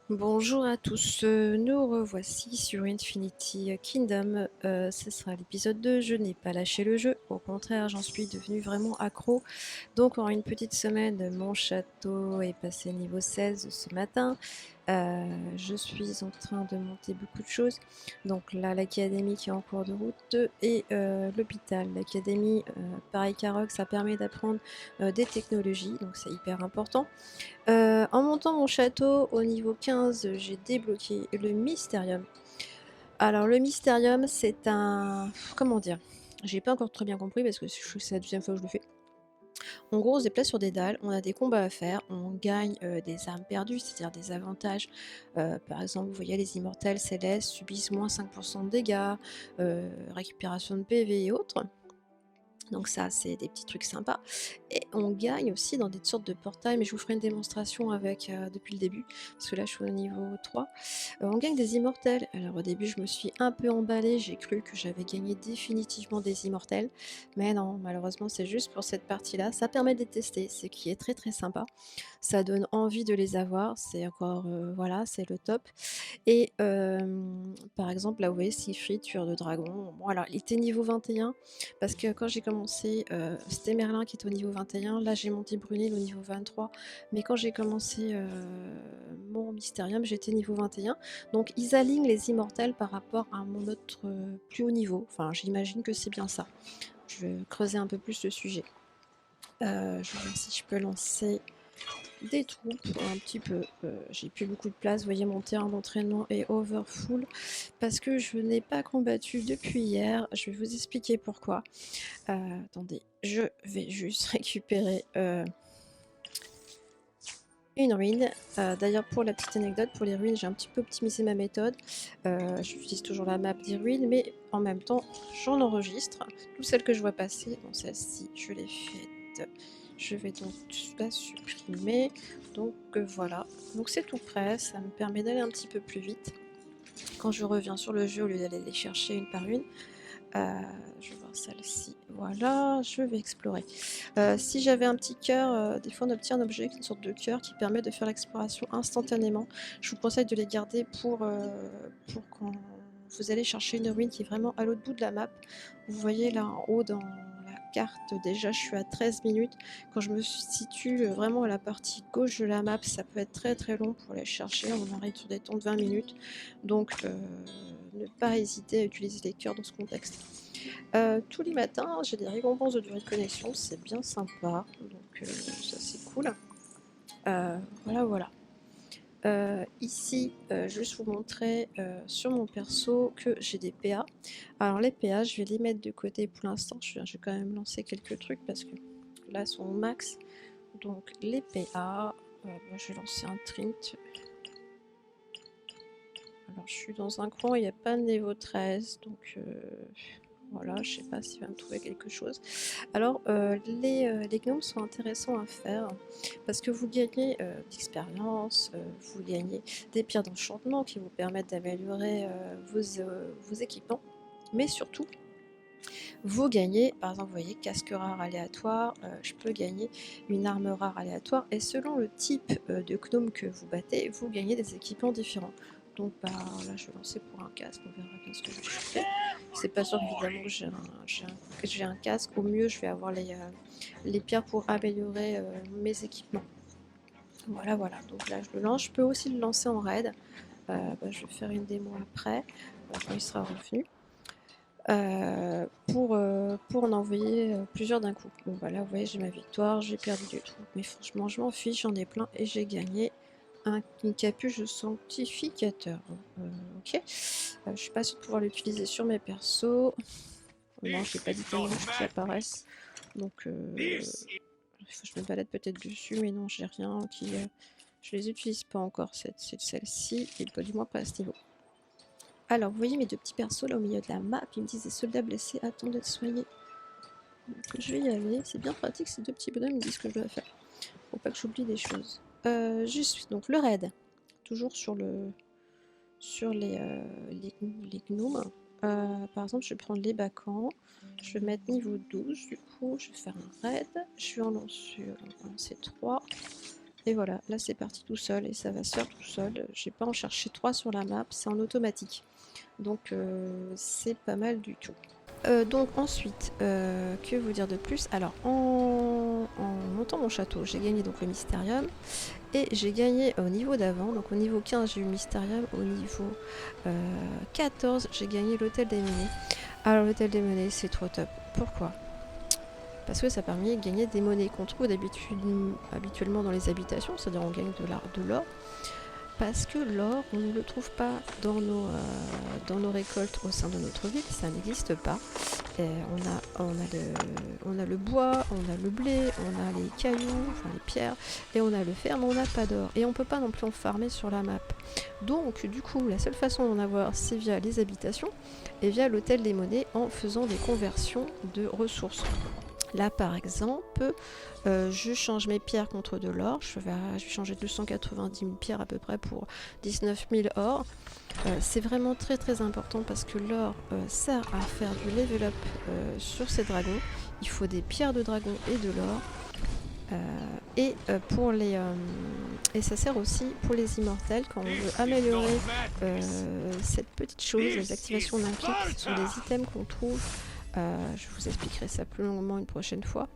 Bonjour à tous, nous revoici sur Infinity Kingdom. Ce sera l'épisode 2. Je n'ai pas lâché le jeu, au contraire, j'en suis devenue vraiment accro. Donc en une petite semaine, mon château est passé niveau 16 ce matin. Je suis en train de monter beaucoup de choses. Donc là, l'académie qui est en cours de route et l'hôpital. L'académie, pareil qu'Aroc, ça permet d'apprendre des technologies, donc c'est hyper important. En montant mon château au niveau 15, j'ai débloqué le Mystérium. Alors le Mystérium, c'est un... Comment dire? J'ai pas encore très bien compris parce que je trouve que c'est la deuxième fois que je le fais. En gros, on se déplace sur des dalles, on a des combats à faire, on gagne des armes perdues, c'est-à-dire des avantages. Par exemple, vous voyez, les immortels célestes subissent moins 5% de dégâts, récupération de PV et autres. Donc ça, c'est des petits trucs sympas. Et on gagne aussi dans des sortes de portails, mais je vous ferai une démonstration avec depuis le début, parce que là je suis au niveau 3. On gagne des immortels. Alors au début je me suis un peu emballée, j'ai cru que j'avais gagné définitivement des immortels, mais non, malheureusement c'est juste pour cette partie-là. Ça permet de les tester, ce qui est très très sympa. Ça donne envie de les avoir, c'est encore, voilà, c'est le top. Et par exemple, là, vous voyez, Siegfried, tueur de dragon. Bon, alors, il était niveau 21, parce que quand j'ai commencé, c'était Merlin qui était au niveau 21. Là, j'ai monté Brunil au niveau 23. Mais quand j'ai commencé mon Mystérium, j'étais niveau 21. Donc, ils alignent les immortels par rapport à mon autre plus haut niveau. Enfin, j'imagine que c'est bien ça. Je vais creuser un peu plus le sujet. Je vais voir si je peux lancer des troupes un petit peu. J'ai plus beaucoup de place. Vous voyez, mon terrain d'entraînement est overfull parce que je n'ai pas combattu depuis hier. Je vais vous expliquer pourquoi. Attendez, je vais juste récupérer une ruine. D'ailleurs, pour la petite anecdote, pour les ruines, j'ai un petit peu optimisé ma méthode. J'utilise toujours la map des ruines, mais en même temps, j'en enregistre. Toutes celles que je vois passer, bon, celle-ci, je l'ai faite. Je vais donc la supprimer. Donc voilà, donc c'est tout prêt, ça me permet d'aller un petit peu plus vite quand je reviens sur le jeu au lieu d'aller les chercher une par une. Je vais voir celle-ci, voilà, je vais explorer. Si j'avais un petit cœur, des fois on obtient un objet, une sorte de cœur qui permet de faire l'exploration instantanément. Je vous conseille de les garder pour quand vous allez chercher une ruine qui est vraiment à l'autre bout de la map. Vous voyez là en haut dans la carte, déjà je suis à 13 minutes. Quand je me situe vraiment à la partie gauche de la map, ça peut être très très long pour les chercher. On arrive sur des temps de 20 minutes. Donc ne pas hésiter à utiliser les cœurs dans ce contexte. Tous les matins, j'ai des récompenses de durée de connexion, c'est bien sympa, donc ça c'est cool. Voilà, voilà. Ici, juste vous montrer sur mon perso que j'ai des PA. Alors les PA, je vais les mettre de côté pour l'instant. Je vais quand même lancer quelques trucs parce que là sont au max. Donc les PA, je vais lancer un Trint. Alors je suis dans un coin, il n'y a pas de niveau 13, donc voilà, je sais pas s'il va me trouver quelque chose. Alors les gnomes sont intéressants à faire parce que vous gagnez d'expérience, vous gagnez des pierres d'enchantement qui vous permettent d'améliorer vos équipements, mais surtout vous gagnez, par exemple, vous voyez, casque rare aléatoire, je peux gagner une arme rare aléatoire, et selon le type de gnome que vous battez, vous gagnez des équipements différents. Donc bah, là, je vais lancer pour un casque, on verra bien ce que je vais choper. C'est pas sûr évidemment que j'ai un casque, au mieux je vais avoir les pierres pour améliorer mes équipements. Voilà, voilà, donc là je le lance, je peux aussi le lancer en raid, je vais faire une démo après, quand il sera revenu. Pour en envoyer plusieurs d'un coup. Bon bah là vous voyez j'ai ma victoire, j'ai perdu du tout, mais franchement je m'en fiche, j'en ai plein et j'ai gagné une capuche de sanctificateur. Ok, je suis pas sûre de pouvoir l'utiliser sur mes persos. Non, j'ai pas d'items rouges qui apparaissent, donc il faut que je me balade peut-être dessus, mais non j'ai rien qui... je les utilise pas encore, celle-ci, et pas du moins pas à ce niveau. Alors, vous voyez mes deux petits persos là au milieu de la map, ils me disent des soldats blessés, attendent d'être soignés. Donc je vais y aller, c'est bien pratique ces deux petits bonhommes, ils me disent ce que je dois faire. Faut pas que j'oublie des choses. Juste, donc le raid, toujours sur les gnomes. Par exemple, je vais prendre les bacans, je vais mettre niveau 12 du coup, je vais faire un raid, je vais en lancer 3. Et voilà, là c'est parti tout seul et ça va se faire tout seul. J'ai pas en cherché 3 sur la map, c'est en automatique. Donc c'est pas mal du tout. Donc ensuite, que vous dire de plus? Alors en montant mon château, j'ai gagné donc le Mysterium et j'ai gagné au niveau d'avant, donc au niveau 15 j'ai eu le Mysterium, au niveau 14 j'ai gagné l'Hôtel des Monnaies. Alors l'Hôtel des Monnaies c'est trop top. Pourquoi? Parce que ça permet de gagner des monnaies qu'on trouve habituellement dans les habitations, c'est-à-dire on gagne de l'or. Parce que l'or, on ne le trouve pas dans nos récoltes au sein de notre ville, ça n'existe pas. Et on a le bois, on a le blé, on a les cailloux, enfin les pierres, et on a le fer, mais on n'a pas d'or. Et on ne peut pas non plus en farmer sur la map. Donc du coup, la seule façon d'en avoir, c'est via les habitations et via l'hôtel des monnaies en faisant des conversions de ressources. Là par exemple, je change mes pierres contre de l'or, je vais changer 290 000 pierres à peu près pour 19 000 or. C'est vraiment très très important parce que l'or sert à faire du level up sur ces dragons. Il faut des pierres de dragon et de l'or. Et ça sert aussi pour les immortels quand on veut améliorer cette petite chose, les activations d'un clic, ce sont des items qu'on trouve. Je vous expliquerai ça plus longuement une prochaine fois.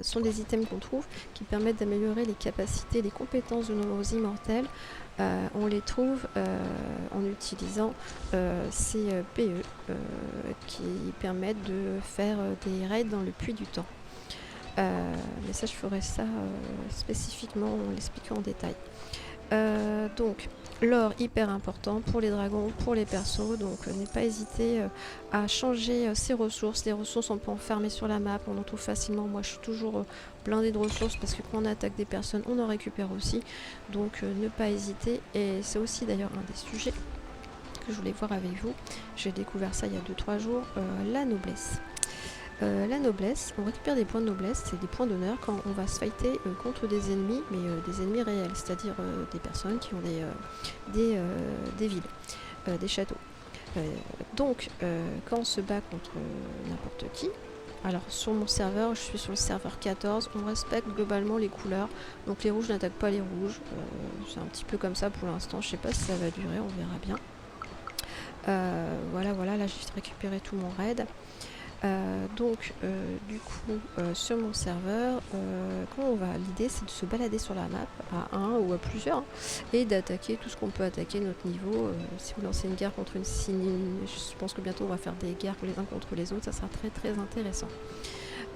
Sont des items qu'on trouve qui permettent d'améliorer les capacités, les compétences de nos immortels. On les trouve en utilisant ces PE qui permettent de faire des raids dans le puits du temps. Mais ça, je ferai ça spécifiquement en l'expliquant en détail. Donc l'or hyper important pour les dragons, pour les persos, donc n'hésitez pas hésiter à changer ses ressources. Les ressources on peut en farmer sur la map, on en trouve facilement. Moi je suis toujours blindée de ressources parce que quand on attaque des personnes on en récupère aussi, donc ne pas hésiter. Et c'est aussi d'ailleurs un des sujets que je voulais voir avec vous, j'ai découvert ça il y a 2-3 jours, la noblesse. La noblesse, on récupère des points de noblesse, c'est des points d'honneur quand on va se fighter contre des ennemis, mais des ennemis réels, c'est-à-dire des personnes qui ont des villes, des châteaux. Donc, quand on se bat contre n'importe qui, alors sur mon serveur, je suis sur le serveur 14, on respecte globalement les couleurs, donc les rouges n'attaquent pas les rouges, c'est un petit peu comme ça pour l'instant, je sais pas si ça va durer, on verra bien. Voilà, là j'ai récupéré tout mon raid. Du coup, sur mon serveur, comment on va, l'idée c'est de se balader sur la map à un ou à plusieurs et d'attaquer tout ce qu'on peut attaquer notre niveau. Si vous lancez une guerre contre je pense que bientôt on va faire des guerres les uns contre les autres, ça sera très très intéressant.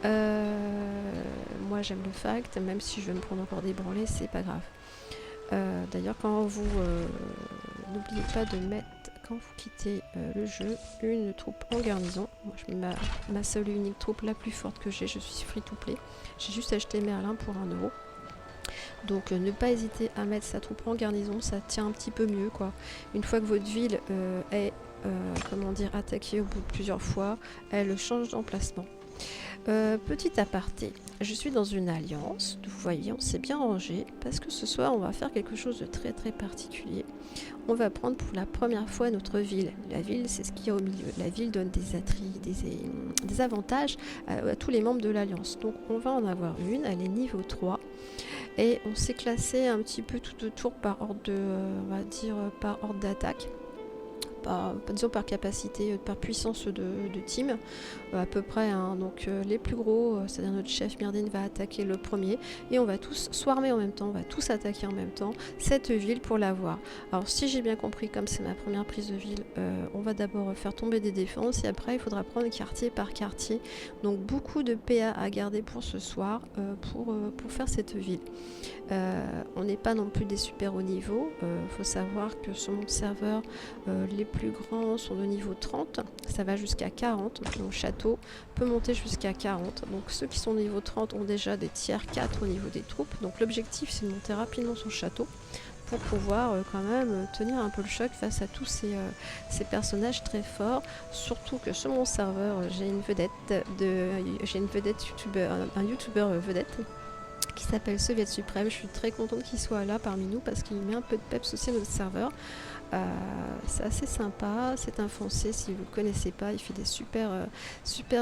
Moi j'aime le fact, même si je vais me prendre encore des branlées, c'est pas grave. D'ailleurs quand vous n'oubliez pas de mettre, quand vous quittez le jeu, une troupe en garnison. Moi je mets ma seule et unique troupe la plus forte que j'ai, je suis free to play. J'ai juste acheté Merlin pour 1 €. Donc ne pas hésiter à mettre sa troupe en garnison, ça tient un petit peu mieux quoi. Une fois que votre ville est attaquée au bout de plusieurs fois, elle change d'emplacement. Petit aparté, je suis dans une alliance, vous voyez on s'est bien rangé parce que ce soir on va faire quelque chose de très très particulier. On va prendre pour la première fois notre ville. La ville c'est ce qu'il y a au milieu. La ville donne des avantages à tous les membres de l'alliance. Donc on va en avoir une, elle est niveau 3. Et on s'est classé un petit peu tout autour par ordre par ordre d'attaque. Disons par capacité, par puissance de team, à peu près. Donc les plus gros, c'est-à-dire notre chef Myrdin va attaquer le premier et on va tous swarmer en même temps, on va tous attaquer en même temps cette ville pour l'avoir. Alors si j'ai bien compris, comme c'est ma première prise de ville, on va d'abord faire tomber des défenses et après il faudra prendre quartier par quartier. Donc beaucoup de PA à garder pour ce soir pour faire cette ville. On n'est pas non plus des super hauts niveaux, faut savoir que sur mon serveur les plus grands sont de niveau 30, ça va jusqu'à 40, mon château peut monter jusqu'à 40, donc ceux qui sont au niveau 30 ont déjà des tiers 4 au niveau des troupes, donc l'objectif c'est de monter rapidement son château pour pouvoir quand même tenir un peu le choc face à tous ces personnages très forts, surtout que sur mon serveur j'ai une vedette youtubeur, un youtubeur vedette qui s'appelle Soviet Suprême. Je suis très contente qu'il soit là parmi nous parce qu'il met un peu de peps aussi à notre serveur. C'est assez sympa, c'est un Français, si vous ne le connaissez pas, il fait des super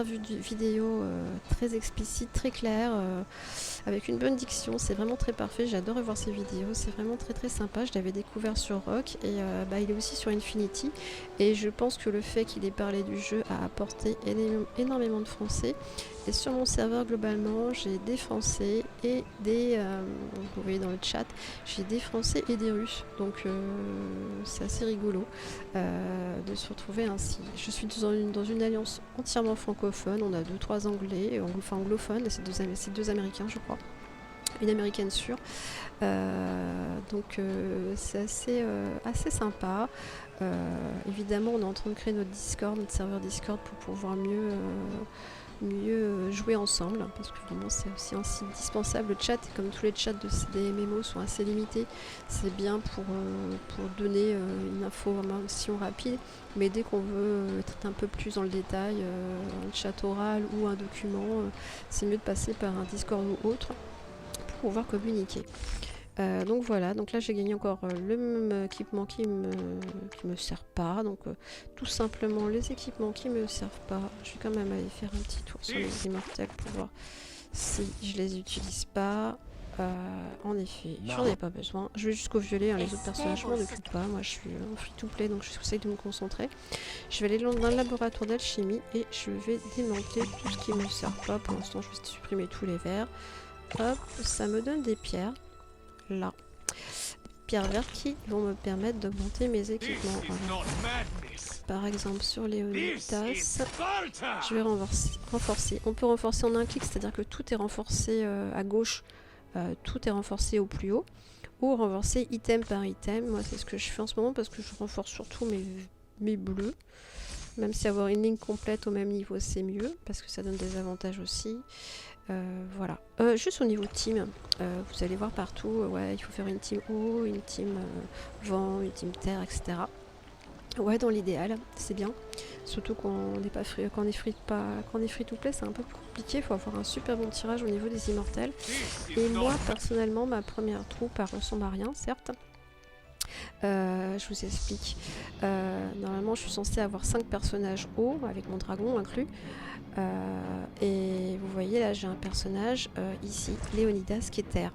vidéos très explicites, très claires, avec une bonne diction, c'est vraiment très parfait, j'adore voir ses vidéos, c'est vraiment très sympa, je l'avais découvert sur Rock et il est aussi sur Infinity et je pense que le fait qu'il ait parlé du jeu a apporté énormément de Français et sur mon serveur globalement j'ai des Français et vous voyez dans le chat, j'ai des Français et des Russes, donc c'est assez rigolo de se retrouver ainsi. Je suis dans une alliance entièrement francophone, on a 2-3 anglais, enfin anglophones, et c'est deux américains je crois, une américaine sûre, donc c'est assez sympa. Évidemment on est en train de créer notre Discord, notre serveur Discord pour pouvoir mieux jouer ensemble, parce que vraiment c'est aussi indispensable. Le chat, comme tous les chats des MMO sont assez limités, c'est bien pour donner une information rapide, mais dès qu'on veut être un peu plus dans le détail, un chat oral ou un document, c'est mieux de passer par un Discord ou autre pour pouvoir communiquer. Donc voilà, donc là j'ai gagné encore le même équipement qui me sert pas, donc tout simplement les équipements qui me servent pas, je vais quand même aller faire un petit tour sur les immortels pour voir si je les utilise pas. En effet, j'en ai pas besoin, je vais jusqu'au violet, hein, les autres personnages je m'en occupe pas, moi je suis en free to play donc j'essaie de me concentrer. Je vais aller dans le laboratoire d'alchimie et je vais démanteler tout ce qui me sert pas. Pour l'instant je vais supprimer tous les verres. Hop, ça me donne des pierres. Là, pierres vertes qui vont me permettre d'augmenter mes équipements. Alors, par exemple sur Léonidas, je vais renforcer. On peut renforcer en un clic, c'est-à-dire que tout est renforcé à gauche, tout est renforcé au plus haut, ou renforcer item par item. Moi c'est ce que je fais en ce moment parce que je renforce surtout mes bleus, même si avoir une ligne complète au même niveau c'est mieux, parce que ça donne des avantages aussi. Voilà. Juste au niveau team, vous allez voir partout, ouais, il faut faire une team eau, une team vent, une team terre, etc. Ouais, dans l'idéal, c'est bien. Surtout quand on est free to play, c'est un peu plus compliqué, il faut avoir un super bon tirage au niveau des immortels. Et moi, personnellement, ma première troupe, elle ressemble à rien, certes. Je vous explique. Normalement, je suis censée avoir 5 personnages hauts, avec mon dragon inclus. Et vous voyez là j'ai un personnage ici, Léonidas, qui est terre.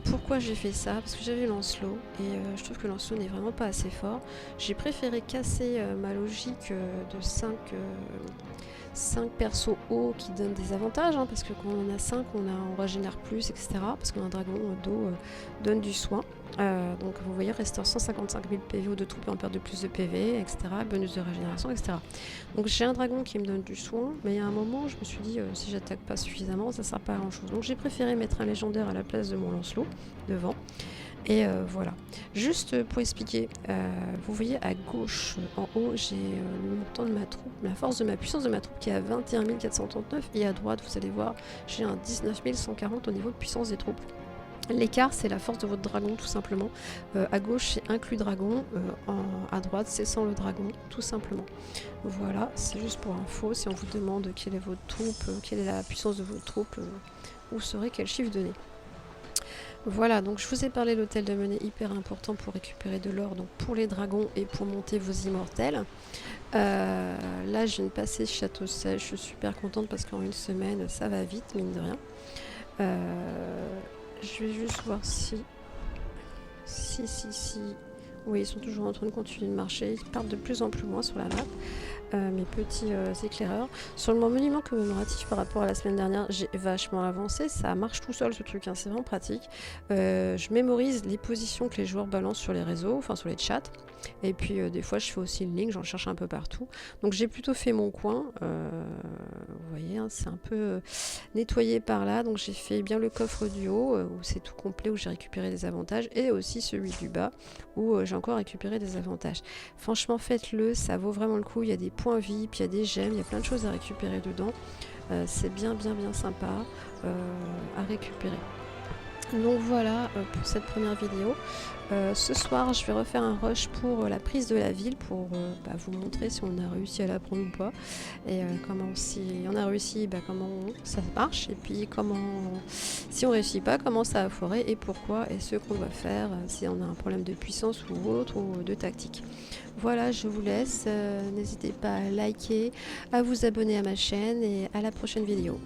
Pourquoi j'ai fait ça? Parce que j'avais Lancelot et je trouve que Lancelot n'est vraiment pas assez fort. J'ai préféré casser ma logique de 5 persos hauts qui donnent des avantages, hein, parce que quand on en a 5 on régénère plus, etc. Parce qu'un dragon d'eau donne du soin. Donc vous voyez, restaure 155 000 PV de troupes et en perd de plus de PV, etc. Bonus de régénération, etc. Donc j'ai un dragon qui me donne du soin, mais à un moment je me suis dit si j'attaque pas suffisamment, ça sert pas à grand chose. Donc j'ai préféré mettre un légendaire à la place de mon Lancelot devant. Et voilà. Juste pour expliquer, vous voyez à gauche en haut, j'ai le montant de ma troupe, la puissance de ma troupe qui est à 21 439 et à droite, vous allez voir, j'ai un 19 140 au niveau de puissance des troupes. L'écart, c'est la force de votre dragon, tout simplement. À gauche, c'est inclus dragon. À droite, c'est sans le dragon, tout simplement. Voilà, c'est juste pour info. Si on vous demande quelle est votre troupe, quelle est la puissance de votre troupe, vous saurez quel chiffre donner. Voilà, donc je vous ai parlé de l'hôtel de monnaie, hyper important pour récupérer de l'or, donc pour les dragons et pour monter vos immortels. Là, je viens de passer Château Sèche, je suis super contente parce qu'en une semaine, ça va vite, mine de rien. Je vais juste voir si... Oui, ils sont toujours en train de continuer de marcher. Ils partent de plus en plus loin sur la map. Mes petits éclaireurs. Sur le monument commémoratif par rapport à la semaine dernière, j'ai vachement avancé. Ça marche tout seul ce truc, hein, c'est vraiment pratique. Je mémorise les positions que les joueurs balancent sur les réseaux, enfin sur les chats. Et puis des fois je fais aussi une ligne, j'en cherche un peu partout. Donc j'ai plutôt fait mon coin. Vous voyez, hein, c'est un peu nettoyé par là. Donc j'ai fait bien le coffre du haut, où c'est tout complet, où j'ai récupéré des avantages. Et aussi celui du bas, où j'ai encore récupéré des avantages. Franchement, faites-le, ça vaut vraiment le coup. Il y a des points VIP, il y a des gemmes, il y a plein de choses à récupérer dedans. C'est bien sympa à récupérer. Donc voilà pour cette première vidéo. Ce soir je vais refaire un rush pour la prise de la ville pour vous montrer si on a réussi à la prendre ou pas et comment, si on a réussi, comment ça marche, et puis comment, si on réussit pas, comment ça a foiré et pourquoi, et ce qu'on va faire si on a un problème de puissance ou autre, ou de tactique. Voilà, je vous laisse, n'hésitez pas à liker, à vous abonner à ma chaîne et à la prochaine vidéo.